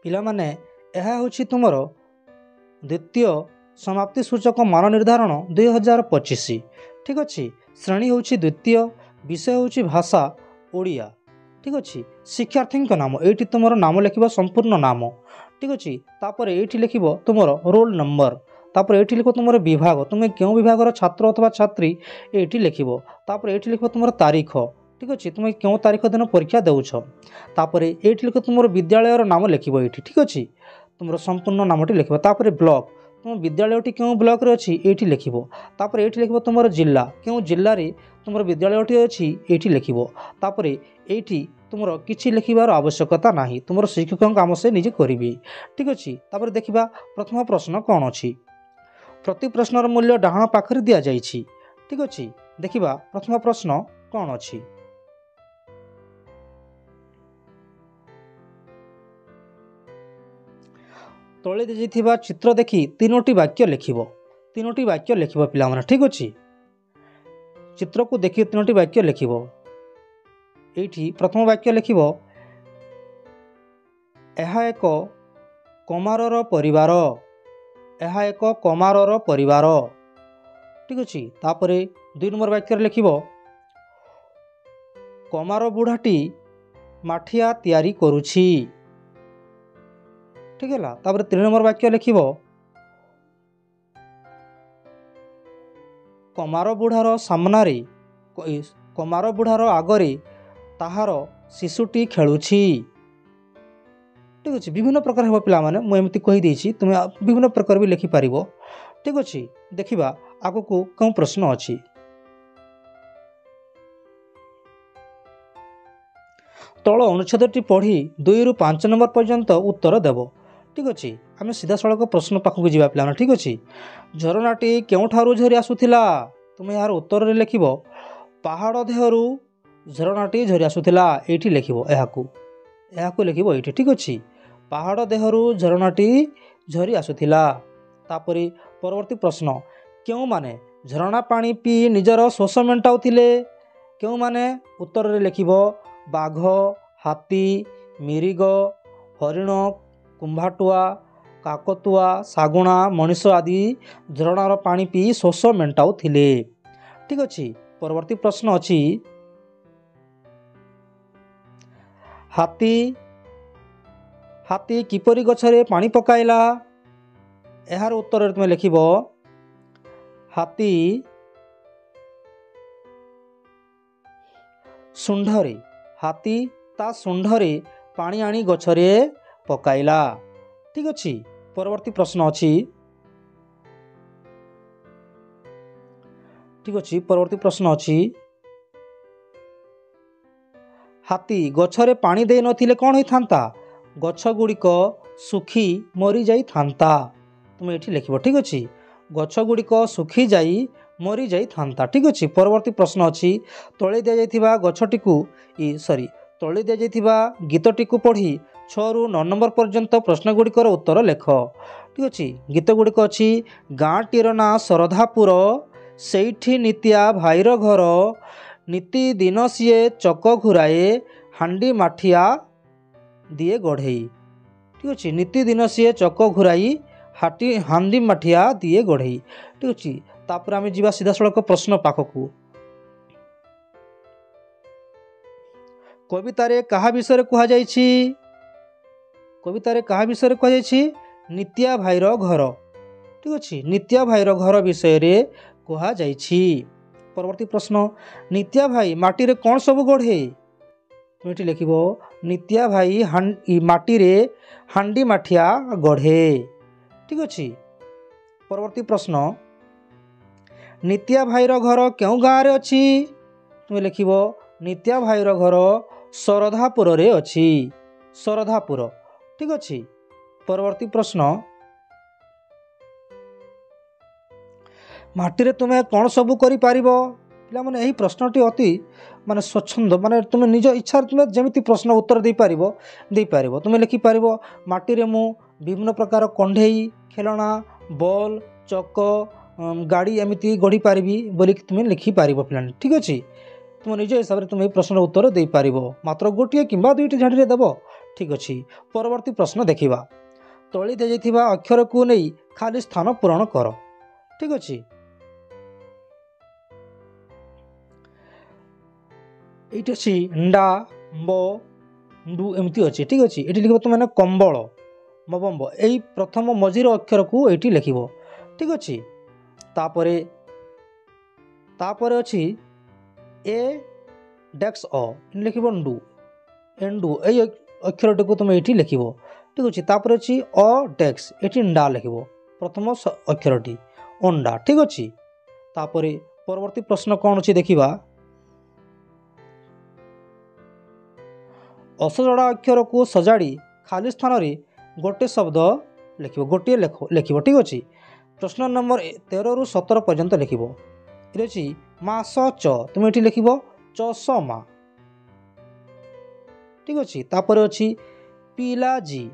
ପିଲାମାନେ ଏହା ହେଉଛି ତୁମର ଦ୍ୱିତୀୟ ସମାପ୍ତି ସୂଚକ ମାନ ନିର୍ଦ୍ଧାରଣ 2025। ଠିକ୍ ଅଛି। ଶ୍ରେଣୀ ହେଉଛି ଦ୍ୱିତୀୟ, ବିଷୟ ହେଉଛି ଭାଷା ଓଡ଼ିଆ। ଠିକ୍ ଅଛି। ଶିକ୍ଷାର୍ଥୀଙ୍କ ନାମ, ଏଇଠି ତୁମର ନାମ ଲେଖିବ, ସମ୍ପୂର୍ଣ୍ଣ ନାମ। ଠିକ୍ ଅଛି। ତାପରେ ଏଇଠି ଲେଖିବ ତୁମର ରୋଲ୍ ନମ୍ବର। ତାପରେ ଏଇଠି ଲେଖିବ ତୁମର ବିଭାଗ, ତୁମେ କେଉଁ ବିଭାଗର ଛାତ୍ର ଅଥବା ଛାତ୍ରୀ ଏଇଠି ଲେଖିବ। ତାପରେ ଏଇଠି ଲେଖିବ ତୁମର ତାରିଖ। ଠିକ୍ ଅଛି। ତୁମେ କେଉଁ ତାରିଖ ଦିନ ପରୀକ୍ଷା ଦେଉଛ। ତାପରେ ଏଇଠି ଲେଖିବ ତୁମର ବିଦ୍ୟାଳୟର ନାମ ଲେଖିବ ଏଇଠି। ଠିକ୍ ଅଛି। ତୁମର ସମ୍ପୂର୍ଣ୍ଣ ନାମଟି ଲେଖିବ। ତାପରେ ବ୍ଲକ, ତୁମ ବିଦ୍ୟାଳୟଟି କେଉଁ ବ୍ଲକରେ ଅଛି ଏଇଠି ଲେଖିବ। ତାପରେ ଏଇଠି ଲେଖିବ ତୁମର ଜିଲ୍ଲା, କେଉଁ ଜିଲ୍ଲାରେ ତୁମର ବିଦ୍ୟାଳୟଟି ଅଛି ଏଇଠି ଲେଖିବ। ତାପରେ ଏଇଠି ତୁମର କିଛି ଲେଖିବାର ଆବଶ୍ୟକତା ନାହିଁ, ତୁମର ଶିକ୍ଷକଙ୍କ କାମ ସେ ନିଜେ କରିବେ। ଠିକ୍ ଅଛି। ତାପରେ ଦେଖିବା ପ୍ରଥମ ପ୍ରଶ୍ନ କ'ଣ ଅଛି। ପ୍ରତି ପ୍ରଶ୍ନର ମୂଲ୍ୟ ଡାହାଣ ପାଖରେ ଦିଆଯାଇଛି। ଠିକ୍ ଅଛି। ଦେଖିବା ପ୍ରଥମ ପ୍ରଶ୍ନ କ'ଣ ଅଛି। ତଳେ ଦିଆଯାଇଥିବା ଚିତ୍ର ଦେଖି 3ଟି ବାକ୍ୟ ଲେଖିବ। 3ଟି ବାକ୍ୟ ଲେଖିବ ପିଲାମାନେ। ଠିକ୍ ଅଛି। ଚିତ୍ରକୁ ଦେଖି 3ଟି ବାକ୍ୟ ଲେଖିବ। ଏଇଠି ପ୍ରଥମ ବାକ୍ୟ ଲେଖିବ, ଏହା ଏକ କମାରର ପରିବାର। ଏହା ଏକ କମାରର ପରିବାର। ଠିକ୍ ଅଛି। ତାପରେ 2 ନମ୍ବର ବାକ୍ୟରେ ଲେଖିବ, କମାର ବୁଢ଼ାଟି ମାଠିଆ ତିଆରି କରୁଛି। ଠିକ୍ ହେଲା। ତାପରେ 3 ନମ୍ବର ବାକ୍ୟ ଲେଖିବ, କମାର ବୁଢ଼ାର ସାମ୍ନାରେ, କମାର ବୁଢ଼ାର ଆଗରେ ତାହାର ଶିଶୁଟି ଖେଳୁଛି। ଠିକ୍ ଅଛି। ବିଭିନ୍ନ ପ୍ରକାର ହେବ ପିଲାମାନେ, ମୁଁ ଏମିତି କହିଦେଇଛି, ତୁମେ ବିଭିନ୍ନ ପ୍ରକାର ବି ଲେଖିପାରିବ। ଠିକ୍ ଅଛି। ଦେଖିବା ଆଗକୁ କେଉଁ ପ୍ରଶ୍ନ ଅଛି। ତଳ ଅନୁଚ୍ଛେଦଟି ପଢ଼ି 2ରୁ 5 ନମ୍ବର ପର୍ଯ୍ୟନ୍ତ ଉତ୍ତର ଦେବ। ଠିକ୍ ଅଛି। ଆମେ ସିଧାସଳଖ ପ୍ରଶ୍ନ ପାଖକୁ ଯିବା ପିଲାମାନେ। ଠିକ୍ ଅଛି। ଝରଣାଟି କେଉଁଠାରୁ ଝରି ଆସୁଥିଲା। ତୁମେ ଏହାର ଉତ୍ତରରେ ଲେଖିବ, ପାହାଡ଼ ଦେହରୁ ଝରଣାଟି ଝରି ଆସୁଥିଲା। ଏଇଠି ଲେଖିବ, ଏହାକୁ ଲେଖିବ ଏଇଠି। ଠିକ୍ ଅଛି। ପାହାଡ଼ ଦେହରୁ ଝରଣାଟି ଝରି ଆସୁଥିଲା। ତାପରେ ପରବର୍ତ୍ତୀ ପ୍ରଶ୍ନ, କେଉଁମାନେ ଝରଣା ପାଣି ପିଇ ନିଜର ଶୋଷ ମେଣ୍ଟାଉଥିଲେ। କେଉଁମାନେ ଉତ୍ତରରେ ଲେଖିବ, ବାଘ, ହାତୀ, ମିରିଗ, ହରିଣ, କୁମ୍ଭାଟୁଆ, କାକତୁଆ, ଶାଗୁଣା, ମଣିଷ ଆଦି ଝରଣାର ପାଣି ପିଇ ଶୋଷ ମେଣ୍ଟାଉଥିଲେ। ଠିକ୍ ଅଛି। ପରବର୍ତ୍ତୀ ପ୍ରଶ୍ନ ଅଛି, ହାତୀ କିପରି ଗଛରେ ପାଣି ପକାଇଲା। ଏହାର ଉତ୍ତରରେ ତୁମେ ଲେଖିବ, ହାତୀ ତା ଶୁଣ୍ଢରେ ପାଣି ଆଣି ଗଛରେ ପକାଇଲା। ଠିକ୍ ଅଛି। ପରବର୍ତ୍ତୀ ପ୍ରଶ୍ନ ଅଛି। ହାତୀ ଗଛରେ ପାଣି ଦେଇ ନଥିଲେ କ'ଣ ହୋଇଥାନ୍ତା। ଗଛ ଗୁଡ଼ିକ ଶୁଖି ମରିଯାଇଥାନ୍ତା। ତୁମେ ଏଠି ଲେଖିବ। ଠିକ୍ ଅଛି। ଗଛ ଗୁଡ଼ିକ ଶୁଖିଯାଇ ମରିଯାଇଥାନ୍ତା। ଠିକ୍ ଅଛି। ପରବର୍ତ୍ତୀ ପ୍ରଶ୍ନ ଅଛି, ତଳେ ଦିଆଯାଇଥିବା ଗୀତଟିକୁ ପଢ଼ି 6ରୁ 9 ନମ୍ବର ପର୍ଯ୍ୟନ୍ତ ପ୍ରଶ୍ନଗୁଡ଼ିକର ଉତ୍ତର ଲେଖ। ଠିକ୍ ଅଛି। ଗୀତ ଗୁଡ଼ିକ ଅଛି, ଗାଁଟିର ନାଁ ଶରଧାପୁର, ସେଇଠି ନିତିଆ ଭାଇର ଘର, ନିତି ଦିନ ସିଏ ଚକ ଘୁରାଏ, ହାଣ୍ଡି ମାଠିଆ ଦିଏ ଗଢ଼େଇ। ଠିକ୍ ଅଛି। ନିତି ଦିନ ସିଏ ଚକ ଘୁରାଇ, ହାଣ୍ଡି ମାଠିଆ ଦିଏ ଗଢ଼େଇ। ଠିକ୍ ଅଛି। ତାପରେ ଆମେ ଯିବା ସିଧାସଳଖ ପ୍ରଶ୍ନ ପାଖକୁ। କବିତାରେ କାହା ବିଷୟରେ କୁହାଯାଇଛି। ନିତିଆ ଭାଇର ଘର। ଠିକ୍ ଅଛି। ନିତିଆ ଭାଇର ଘର ବିଷୟରେ କୁହାଯାଇଛି। ପରବର୍ତ୍ତୀ ପ୍ରଶ୍ନ, ନିତିଆ ଭାଇ ମାଟିରେ କ'ଣ ସବୁ ଗଢ଼େ। ତୁମେ ଏଠି ଲେଖିବ, ନିତିଆ ଭାଇ ମାଟିରେ ହାଣ୍ଡି ମାଠିଆ ଗଢ଼େ। ଠିକ୍ ଅଛି। ପରବର୍ତ୍ତୀ ପ୍ରଶ୍ନ, ନିତିଆ ଭାଇର ଘର କେଉଁ ଗାଁରେ ଅଛି। ତୁମେ ଲେଖିବ, ନିତିଆ ଭାଇର ଘର ଶରଧାପୁରରେ ଅଛି। ଶରଧାପୁର। ଠିକ୍ ଅଛି। ପରବର୍ତ୍ତୀ ପ୍ରଶ୍ନ, ମାଟିରେ ତୁମେ କ'ଣ ସବୁ କରିପାରିବ। ପିଲାମାନେ ଏହି ପ୍ରଶ୍ନଟି ଅତି ସ୍ୱଚ୍ଛନ୍ଦ, ତୁମେ ନିଜ ଇଚ୍ଛାରେ ତୁମେ ଯେମିତି ପ୍ରଶ୍ନ ଉତ୍ତର ଦେଇପାରିବ। ତୁମେ ଲେଖିପାରିବ, ମାଟିରେ ମୁଁ ବିଭିନ୍ନ ପ୍ରକାର କଣ୍ଢେଇ, ଖେଳଣା, ବଲ୍, ଚକ, ଗାଡ଼ି ଏମିତି ଗଢ଼ିପାରିବି ବୋଲିକି ତୁମେ ଲେଖିପାରିବ ପିଲାମାନେ। ଠିକ୍ ଅଛି। ତୁମ ନିଜ ହିସାବରେ ତୁମେ ଏହି ପ୍ରଶ୍ନର ଉତ୍ତର ଦେଇପାରିବ। ମାତ୍ର ଗୋଟିଏ କିମ୍ବା 2ଟି ଝାଡ଼ିରେ ଦେବ। ठीक अच्छे। परवर्ती प्रश्न देखा तली दिया अक्षर को नहीं खाली स्थान पूरण कर। ठीक अच्छे। ये अच्छी डा ब डू एमती अच्छे। ठीक अच्छे। ये लिख तुम कंबल मबम्ब यही प्रथम मझीर अक्षर को ये लिख। ठीक अच्छे। तापर अच्छी ए डेक्स अ लिख डू एंडू यही अक्षर को तुम ये लिख। ठीक अच्छे। तापर अच्छी अ डेक्स ये डा लिख प्रथम अक्षरटी अंडा। ठीक अच्छे। तापर परवर्ती प्रश्न कौन अच्छी देखा असजड़ा अक्षर को सजाड़ी खाली स्थान रे गोटे शब्द लिख गोटे लिख। ठीक अच्छे। प्रश्न नंबर 13 रु 17 पर्यंत लिख। ये अच्छी मास च तुम ये लिख चषमा। ठीक अच्छे। तापर अच्छी पिलाजी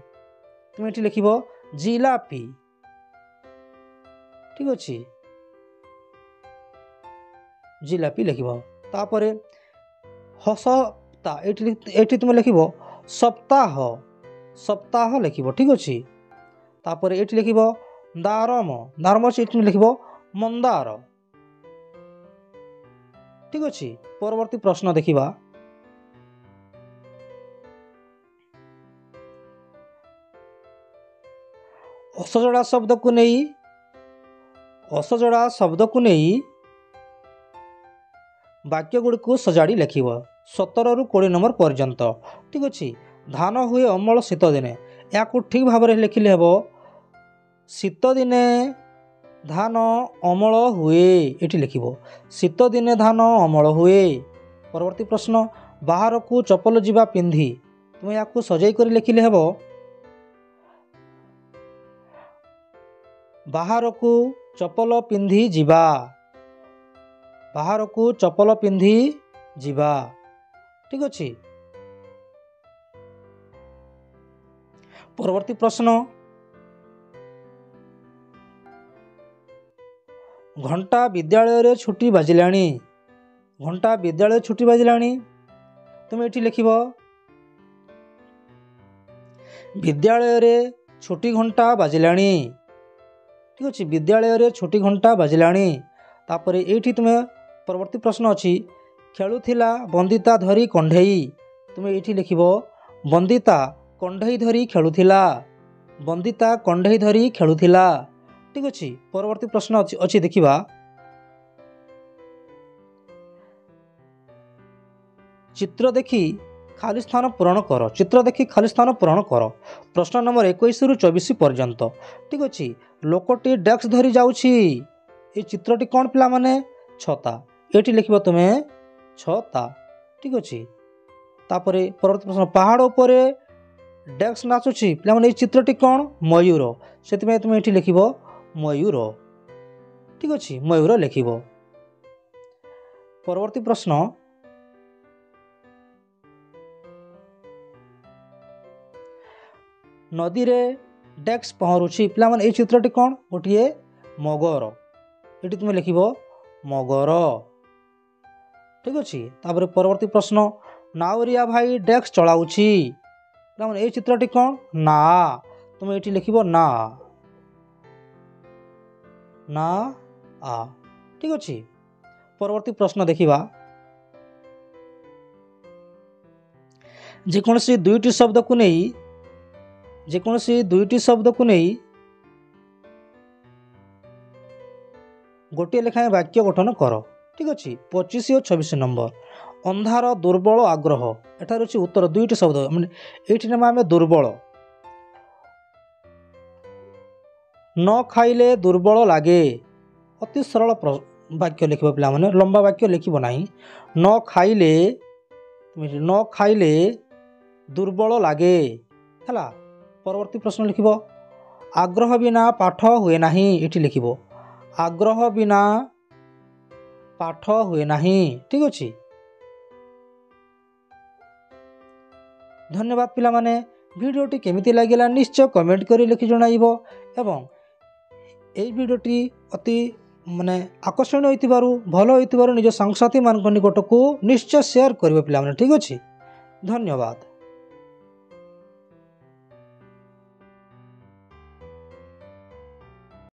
तुम ये लिख जिलापी। ठीक अच्छे। जिलापी लिख। तापर हसता ये तुम लिख सप्ताह सप्ताह लिख। ठीक अच्छे। तापर ये लिख दारम दारम से लिख मंदार। ठीक अच्छे। परवर्ती प्रश्न देखा असजड़ा शब्द को नहीं वाक्य गुड़ को सजाड़ी लिख 17 रु 20 नंबर पर्यंत। ठीक अच्छे। धान हुए अमल शीत दिने या ठीक भाव में लिखिले हे शीत दिने धान अमल हुए ये लिख शीत दिने धान अमल हुए। परवर्ती प्रश्न बाहर को चपल जीवा पिंधि तुम या सजाई कर लिखिले हे बाहर को चपल पिंधि जीवा बाहर को चपल पिंधि जीवा। ठीक अच्छे। परवर्ती प्रश्न घंटा विद्यालय रे छुट्टी बाजिलाणी घंटा विद्यालय छुट्टी बाजिलाणी तुम ये लिख विद्यालय रे छुट्टी घंटा बाजिलाणी। ठीक अच्छे। विद्यालय रे छुट्टी घंटा बाजिलाणी। तापर ये तुम परवर्ती प्रश्न अच्छी खेलुथिला बंदिता धरी कंढई तुम ये लिख बंदिता कंढई धरी खेलुथिला बंदिता कंढई धरी खेलुथिला। ठीक अच्छे। परवर्ती प्रश्न अच्छी देखा चित्र देखी खाली स्थान पूरण कर। चित्र देखी खाली स्थान पूरण कर। प्रश्न नंबर 21 रु 24 पर्यंत। ठीक अच्छे। लोकटी डेस्क धरी जाउछि ये चित्रटी कौन पिला माने छता ये लिख तुम्हें छता। ठीक अच्छे। तापर परवर्ती प्रश्न पहाड़ उपर डेस्क नाचुची पिला माने ये चित्रटी कौन मयूर से तुम ये लिख मयूर। ठीक अच्छे। मयूर लिख। परवर्ती प्रश्न नदी रे डेस्क पहरुची पिला माने ये चित्रटी कौन गोटे मगर ये तुम लिख मगर। ठीक अच्छे। तापर परवर्ती प्रश्न नाउरिया भाई डेस्क चलाउछि पिला माने ये चित्रटी कौन ना तुम ये लिख ना ना आ। ठीक अच्छे। परवर्ती प्रश्न देखा जेकोसी दुईटी शब्द को नहीं गोटे लेखाएं वाक्य गठन कर। ठीक अच्छे। 25 और 26 नंबर अंधार दुर्बल आग्रह एठार अच्छी उत्तर दुईटी शब्द माने ये आम दुर्बल न खाइले दुर्बल लगे अति सरल वाक्य लिख पिला माने लंबा वाक्य लिख ना न खाइले दुर्बल लगे है। परवर्ती प्रश्न लिख आग्रह बिना पाठ हुए नहीं ये लिख आग्रह बिना पाठ हुए नहीं। ठीक अच्छे। धन्यवाद पिला माने वीडियोटी केमिति लागिला निश्चय कमेंट करी लिखि जणाइबो एवं एई वीडियोटी अति माने आकर्षणीय होइतिबारु भलो होइतिबारु निज संगसाथी मान निकट को निश्चय शेयर करिबो पिला माने। ठीक अच्छे। धन्यवाद।